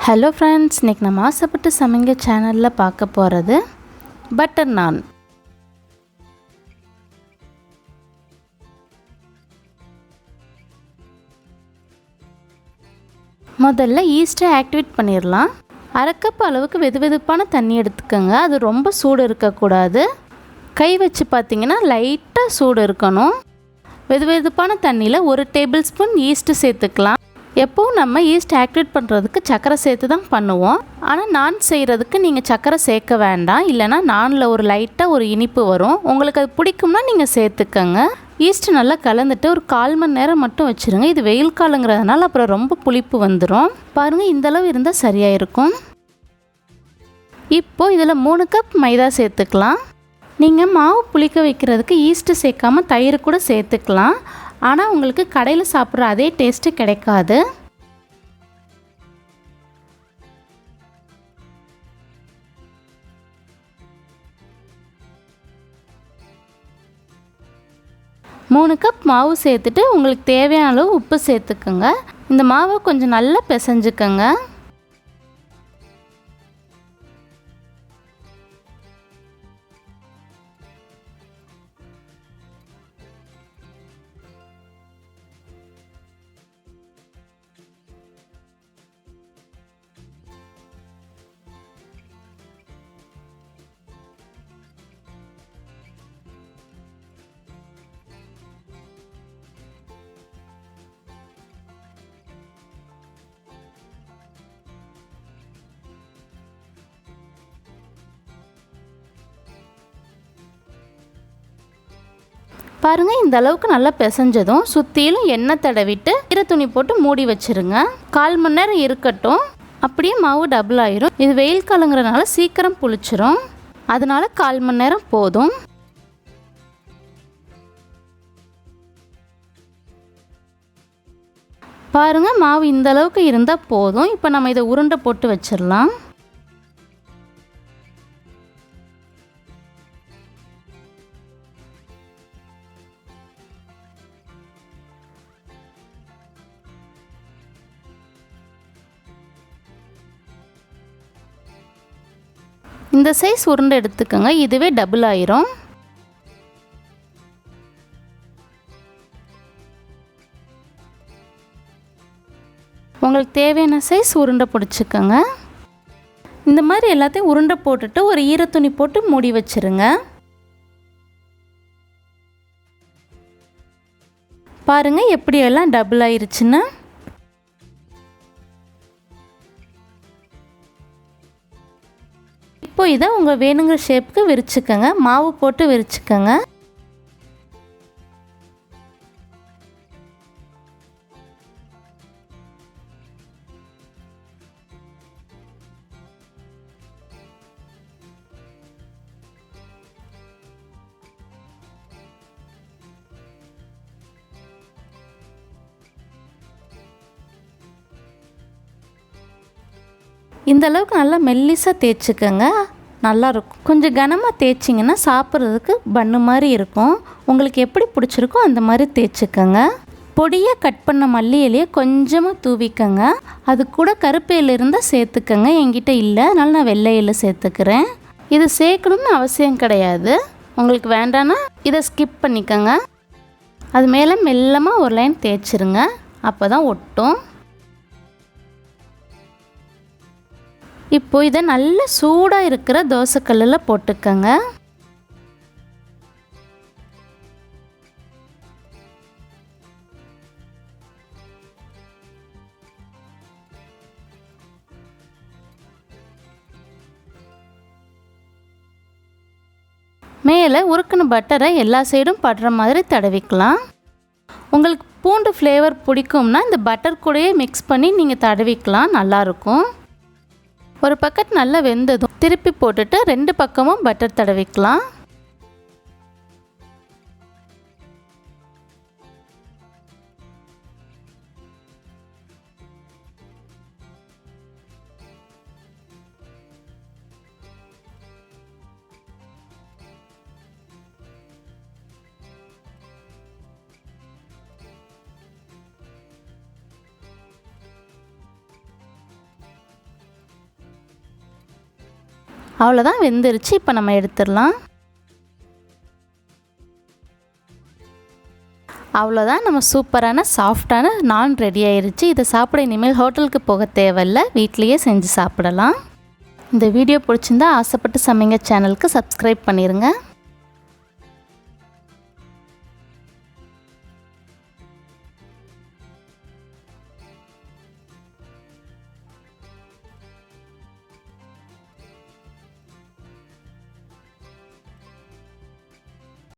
Hello friends, இன்றைக்கி நம்ம ஆசைப்பட்டு சமைங்க சேனலில் பார்க்க போகிறது பட்டர் நான். முதல்ல ஈஸ்ட்டை ஆக்டிவேட் பண்ணிடலாம். அரை கப் அளவுக்கு வெதுவெதுப்பான தண்ணி எடுத்துக்கோங்க. அது ரொம்ப சூடு இருக்கக்கூடாது. கை வச்சு பார்த்திங்கன்னா லைட்டாக சூடு இருக்கணும். வெதுவெதுப்பான தண்ணியில் 1 டேபிள் ஸ்பூன் ஈஸ்ட்டு சேர்த்துக்கலாம். எப்போவும் நம்ம ஈஸ்ட் ஆக்டிவேட் பண்ணுறதுக்கு சர்க்கரை சேர்த்து தான் பண்ணுவோம். ஆனால் நான் செய்கிறதுக்கு நீங்கள் சர்க்கரை சேர்க்க வேண்டாம். இல்லைனா நானில் ஒரு லைட்டாக ஒரு இனிப்பு வரும். உங்களுக்கு அது பிடிக்கும்னா நீங்கள் சேர்த்துக்கங்க. ஈஸ்ட்டு நல்லா கலந்துட்டு ஒரு 1/4 மணி நேரம் மட்டும் வச்சுருங்க. இது வெயில் காலங்கிறதுனால அப்புறம் ரொம்ப புளிப்பு வந்துடும். பாருங்கள், இந்தளவு இருந்தால் சரியாக இருக்கும். இப்போது இதில் 3 கப் மைதா சேர்த்துக்கலாம். நீங்கள் மாவு புளிக்க வைக்கிறதுக்கு ஈஸ்ட்டு சேர்க்காமல் தயிர் கூட சேர்த்துக்கலாம். ஆனால் உங்களுக்கு கடையில் சாப்பிட்ற அதே டேஸ்ட்டு கிடைக்காது. மூணு கப் மாவு சேர்த்துட்டு உங்களுக்கு தேவையான அளவு உப்பு சேர்த்துக்கோங்க. இந்த மாவை கொஞ்சம் நல்லா பிசைஞ்சுக்கோங்க. பாருங்கள், இந்த அளவுக்கு நல்லா பிசைஞ்சதும் சுற்றிலும் எண்ணெய் தடவிட்டு ஈர துணி போட்டு மூடி வச்சுருங்க. 1/4 மணி நேரம் இருக்கட்டும். அப்படியே மாவு டபுள் ஆயிரும். இது வெயில் காலங்கிறதுனால சீக்கிரம் புளிச்சிரும். அதனால 1/4 மணி நேரம் போதும். பாருங்கள், மாவு இந்த அளவுக்கு இருந்தால் போதும். இப்போ நம்ம இதை உருண்டை போட்டு வச்சிடலாம். இந்த சைஸ் உருண்டை எடுத்துக்கோங்க. இதுவே டபுள் ஆயிரும். உங்களுக்கு தேவையான சைஸ் உருண்டை பிடிச்சிக்கோங்க. இந்த மாதிரி எல்லாத்தையும் உருண்டை போட்டுட்டு ஒரு ஈரத்துணி போட்டு மூடி வச்சிருங்க. பாருங்கள், எப்படியெல்லாம் டபுள் ஆயிருச்சுன்னு. இப்போ இதை உங்கள் வேணுங்கிற ஷேப்புக்கு விரிச்சுக்கோங்க. மாவு போட்டு விரிச்சுக்கோங்க. இந்த அளவுக்கு நல்லா மெல்லிசாக தேய்ச்சிக்கோங்க. நல்லாயிருக்கும். கொஞ்சம் கனமாக தேய்ச்சிங்கன்னா சாப்பிட்றதுக்கு பன்னு மாதிரி இருக்கும். உங்களுக்கு எப்படி பிடிச்சிருக்கோ அந்த மாதிரி தேய்ச்சிக்கோங்க. பொடியாக கட் பண்ண மல்லி இலையை கொஞ்சமாக தூவிக்கங்க. அது கூட கருப்பு இலை இருந்தால் சேர்த்துக்கங்க. என்கிட்ட இல்லை, அதனால் நான் வெள்ளை இலை சேர்த்துக்கிறேன். இது சேர்க்கணும்னு அவசியம் கிடையாது. உங்களுக்கு வேண்டான்னா இதை ஸ்கிப் பண்ணிக்கோங்க. அது மேலே மெல்லமாக ஒரு லைன் தேய்ச்சிருங்க. அப்போ தான் ஒட்டும். இப்போ இதை நல்ல சூடாக இருக்கிற தோசைக்கல்லில் போட்டுக்கங்க. மேலே உருக்குன பட்டரை எல்லா சைடும் படுற மாதிரி தடவிக்கலாம். உங்களுக்கு பூண்டு ஃப்ளேவர் பிடிக்கும்னா இந்த பட்டர் கூடயே மிக்ஸ் பண்ணி நீங்கள் தடவிக்கலாம். நல்லாயிருக்கும். ஒரு பக்கெட் நல்லா வெந்ததும் திருப்பி போட்டுட்டு 2 பக்கமும் பட்டர் தடவிக்கலாம். அவ்வளோதான், வெந்துருச்சு. இப்போ நம்ம எடுத்துடலாம். அவ்வளோதான், நம்ம சூப்பரான சாஃப்டான நான் ரெடி ஆயிருச்சு. இதை சாப்பிட இனிமேல் ஹோட்டலுக்கு போக தேவையில்லை, வீட்லேயே செஞ்சு சாப்பிடலாம். இந்த வீடியோ பிடிச்சிருந்தா ஆசைப்பட்டு சமைங்க சேனலுக்கு சப்ஸ்கிரைப் பண்ணிடுங்க.